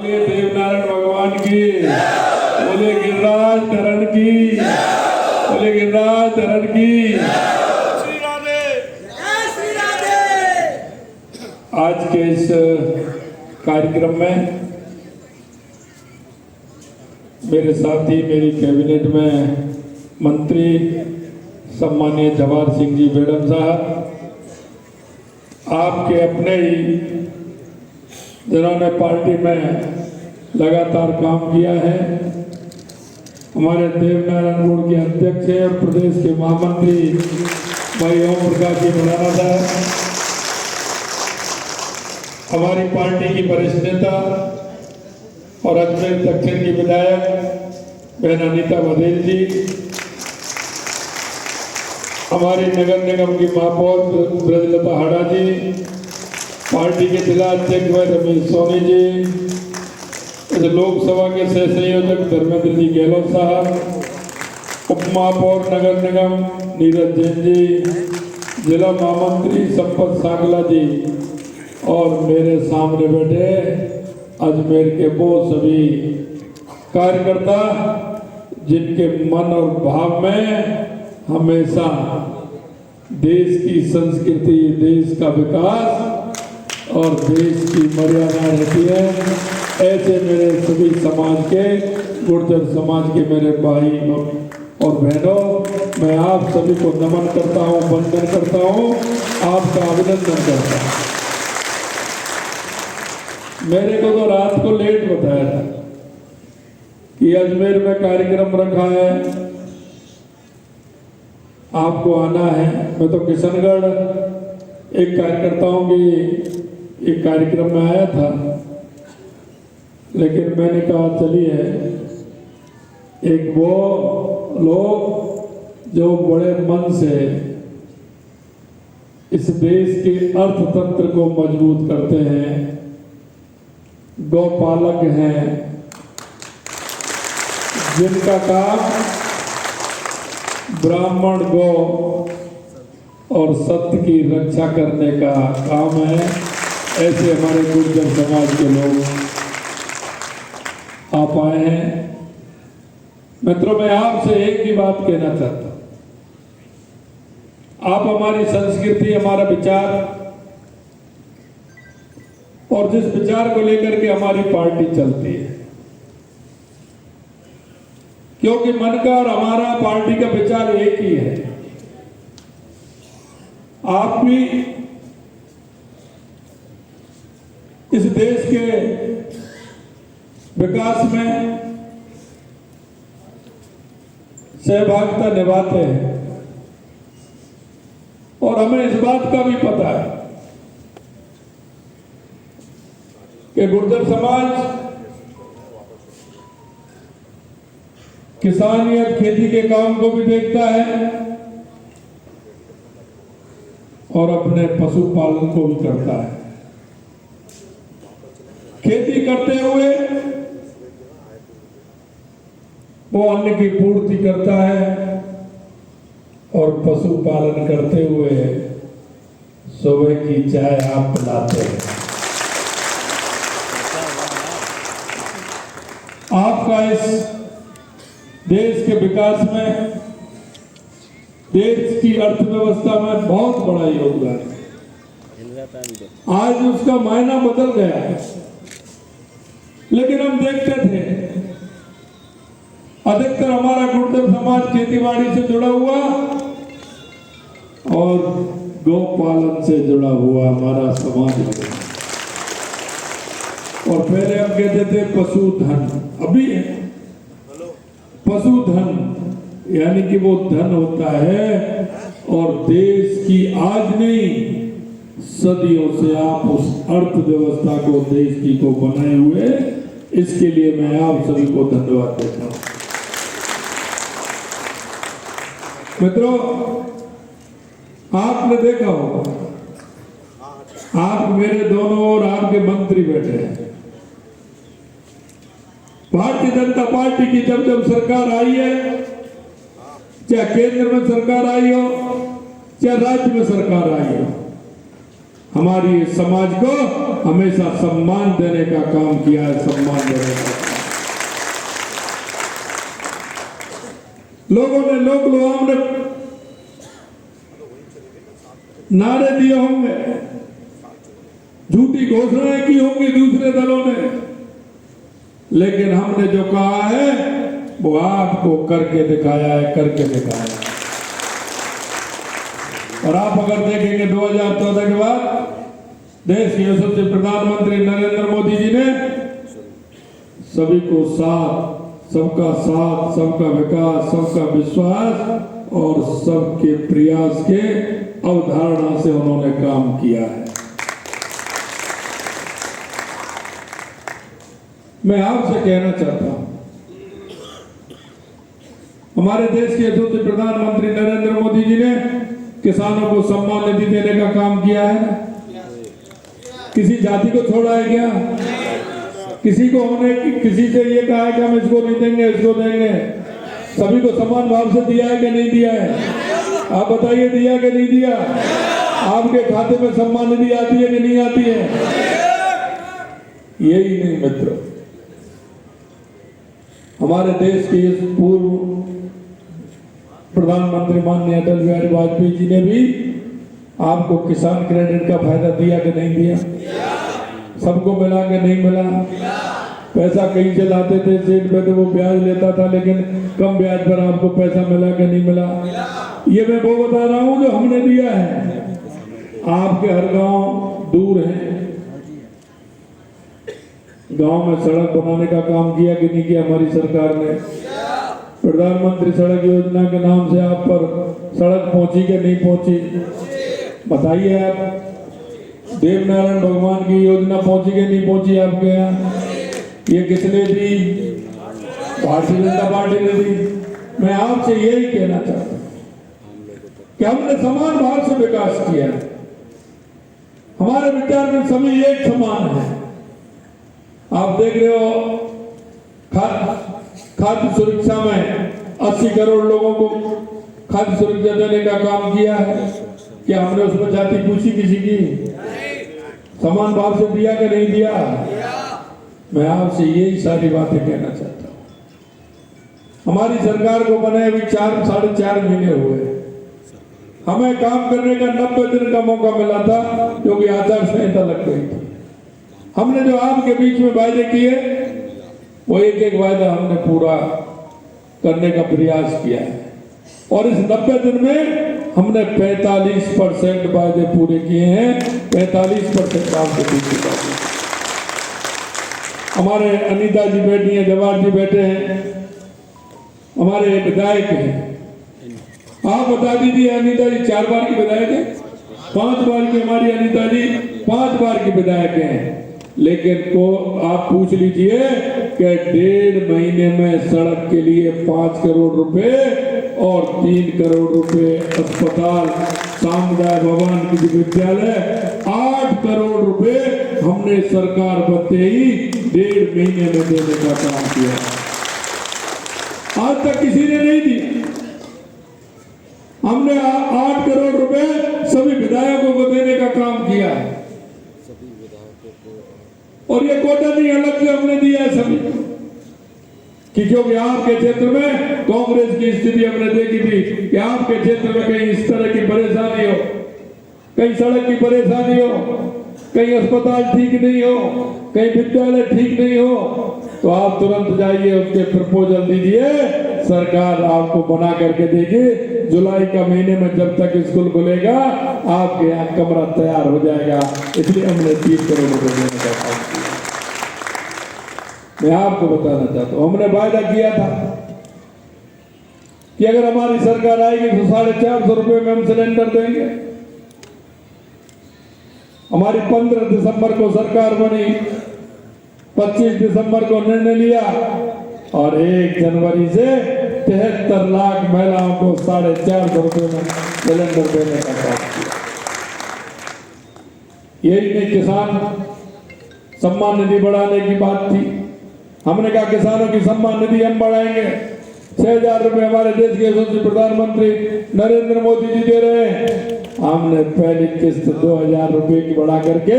देवनारायण भगवान की, बोले गिरिराज धरण की, बोले गिरिराज धरण की। श्री राधे, जय श्री राधे। आज के इस कार्यक्रम में मेरे साथी, मेरी कैबिनेट में मंत्री सम्मानीय जवाहर सिंह जी बेगम साहब, आपके अपने ही जिन्होंने पार्टी में लगातार काम किया है, हमारे देवनारायण बोर्ड के अध्यक्ष और प्रदेश के महामंत्री भाई ओम प्रकाश जी मराना साहब, हमारी पार्टी की वरिष्ठ नेता और अजमेर दक्षिण की विधायक बहन अनीता बघेल जी, हमारी नगर निगम की महापौर ब्रजलता हाड़ा जी, पार्टी के जिला अध्यक्ष भाई रमेश सोनी जी, लोकसभा के सह संयोजक धर्मेंद्र जी गहलोत साहब, उप महापौर नगर निगम नीरज जैन जी, जिला महामंत्री संपत सांगला जी और मेरे सामने बैठे अजमेर के वो सभी कार्यकर्ता जिनके मन और भाव में हमेशा देश की संस्कृति, देश का विकास और देश की मर्यादा रहती है। ऐसे मेरे सभी समाज के, गुर्जर समाज के मेरे भाई और बहनों, मैं आप सभी को नमन करता हूँ, वंदन करता हूँ, आपका अभिनंदन करता हूँ। मेरे को तो रात को लेट बताया था कि अजमेर में कार्यक्रम रखा है, आपको आना है। मैं तो किशनगढ़ एक कार्यकर्ताओं की एक कार्यक्रम में आया था, लेकिन मैंने कहा चलिए, एक वो लोग जो बड़े मन से इस देश के अर्थतंत्र को मजबूत करते हैं, गौपालक हैं, जिनका काम ब्राह्मण गौ और सत्य की रक्षा करने का काम है, ऐसे हमारे गुर्जर समाज के लोग आप आए हैं। मित्रों, मैं आपसे एक ही बात कहना चाहता हूं, आप हमारी संस्कृति, हमारा विचार और जिस विचार को लेकर के हमारी पार्टी चलती है, क्योंकि मन का और हमारा पार्टी का विचार एक ही है। आप भी इस देश के विकास में सहभागिता निभाते हैं और हमें इस बात का भी पता है कि गुर्जर समाज किसानियत, खेती के काम को भी देखता है और अपने पशुपालन को भी करता है। खेती करते हुए वो अन्न की पूर्ति करता है और पशुपालन करते हुए सुबह की चाय आप पिलाते हैं। आपका इस देश के विकास में, देश की अर्थव्यवस्था में बहुत बड़ा योगदान है। आज उसका मायना बदल गया है, लेकिन हम देखते थे अधिकतर हमारा गुर्जर समाज खेतीबाड़ी से जुड़ा हुआ और गौपालन से जुड़ा हुआ हमारा समाज है। और पहले हम कहते थे पशुधन, अभी है पशुधन, यानी कि वो धन होता है और देश की आज नहीं सदियों से आप उस अर्थव्यवस्था को, देश की को बनाए हुए, इसके लिए मैं आप सभी को धन्यवाद देता हूं। मित्रों, आपने देखा होगा, आप मेरे दोनों ओर आपके मंत्री बैठे हैं। भारतीय जनता पार्टी की जब जब सरकार आई है, चाहे केंद्र में सरकार आई हो, चाहे राज्य में सरकार आई हो, हमारी इस समाज को हमेशा सम्मान देने का काम किया है, सम्मान देने का। लोगों ने लोक लुभावन ने नारे दिए होंगे, झूठी घोषणाएं की होंगी दूसरे दलों ने, लेकिन हमने जो कहा है वो आपको करके दिखाया है, करके दिखाया है। और आप अगर देखेंगे 2014 के बाद देश के यशस्वी प्रधानमंत्री नरेंद्र मोदी जी ने सभी को साथ, सबका विकास, सबका विश्वास और सबके प्रयास के अवधारणा से उन्होंने काम किया है। मैं आपसे कहना चाहता हूं, हमारे देश के यशस्वी प्रधानमंत्री नरेंद्र मोदी जी ने किसानों को सम्मान निधि देने का काम किया है। किसी जाति को छोड़ा है क्या? किसी को हमने किसी से ये कहा है कि हम इसको नहीं देंगे, इसको देंगे? सभी को समान भाव से दिया है कि नहीं दिया है? आप बताइए, दिया कि नहीं दिया? आपके खाते में सम्मान निधि आती है कि नहीं आती है? यही नहीं मित्रों, हमारे देश के इस पूर्व प्रधानमंत्री माननीय अटल बिहारी वाजपेयी जी ने भी आपको किसान क्रेडिट का फायदा दिया कि नहीं दिया? सबको मिला कि नहीं मिला? पैसा कहीं से लाते थे सेठ पे तो वो ब्याज लेता था, लेकिन कम ब्याज पर आपको पैसा मिला कि नहीं मिला? ये मैं वो बता रहा हूं जो हमने दिया है। आपके हर गांव दूर है, गांव में सड़क बनाने का काम किया कि नहीं किया हमारी सरकार ने? प्रधानमंत्री सड़क योजना के नाम से आप पर सड़क पहुंची कि नहीं पहुंची? बताइए आप। देवनारायण भगवान की योजना पहुंची कि नहीं पहुंची आपके यहाँ? ये किसने दी? भारतीय जनता पार्टी ने दी। मैं आपसे यही कहना चाहता हूं कि हमने समान भाव से विकास किया। हमारे विचार में सभी एक समान है। आप देख रहे हो खाद्य सुरक्षा में 80 करोड़ लोगों को खाद्य सुरक्षा देने का काम किया है। क्या हमने उसमें जाति पूछी किसी की? समान भाव से दिया कि नहीं दिया? मैं आपसे यही सारी बातें कहना चाहता हूं। हमारी सरकार को बने अभी 4-4.5 महीने हुए। हमें काम करने का 90 दिन का मौका मिला था, क्योंकि आचार संहिता लग गई थी। हमने जो आपके बीच में वायदे किए वो एक एक वायदा हमने पूरा करने का प्रयास किया है, और इस 90 दिन में हमने 45% वायदे पूरे किए हैं। 45% काम के पीछे का। हमारे अनीता जी बैठी हैं, जवाहर जी बैठे हैं, हमारे विधायक हैं। आप बता दीजिए, अनीता जी 4 बार की विधायक है, 5 बार की हमारी अनीता जी 5 बार की विधायक हैं। लेकिन को आप पूछ लीजिए कि 1.5 महीने में सड़क के लिए 5 करोड़ रुपए और 3 करोड़ रुपए अस्पताल, सामुदायिक भवन, विद्यालय, 8 करोड़ रुपए हमने सरकार बनते ही 1.5 महीने में देने का काम किया। आज तक किसी ने नहीं दिया। हमने 8 करोड़ रुपए सभी विधायकों को देने का काम किया है, और ये कोटा नहीं, अलग से हमने दिया है सभी कि क्योंकि आपके क्षेत्र में कांग्रेस की स्थिति हमने देखी थी कि आपके क्षेत्र में कहीं इस तरह की परेशानी हो, कहीं सड़क की परेशानी हो, कहीं अस्पताल ठीक नहीं हो, कहीं विद्यालय ठीक नहीं हो, तो आप तुरंत जाइए, उसके प्रपोजल दीजिए, सरकार आपको बना करके देगी। जुलाई का महीने में जब तक स्कूल खुलेगा आपके यहाँ कमरा तैयार हो जाएगा। इसलिए हमने 3 करोड़ रुपए देने का काम किया। मैं आपको बताना चाहता हूं, हमने वायदा किया था कि अगर हमारी सरकार आएगी तो 450 रुपए में हम सिलेंडर देंगे। हमारी 15 दिसंबर को सरकार बनी, 25 दिसंबर को निर्णय लिया, और 1 जनवरी से 73 लाख महिलाओं को 450 रुपए में सिलेंडर देने का काम किया। यही नहीं, किसान सम्मान निधि बढ़ाने की बात थी। हमने कहा किसानों की सम्मान निधि हम बढ़ाएंगे, 6,000 रुपए हमारे देश के यशस्वी प्रधानमंत्री नरेंद्र मोदी जी दे रहे हैं। हमने पहली किस्त 2,000 रुपए की बढ़ा करके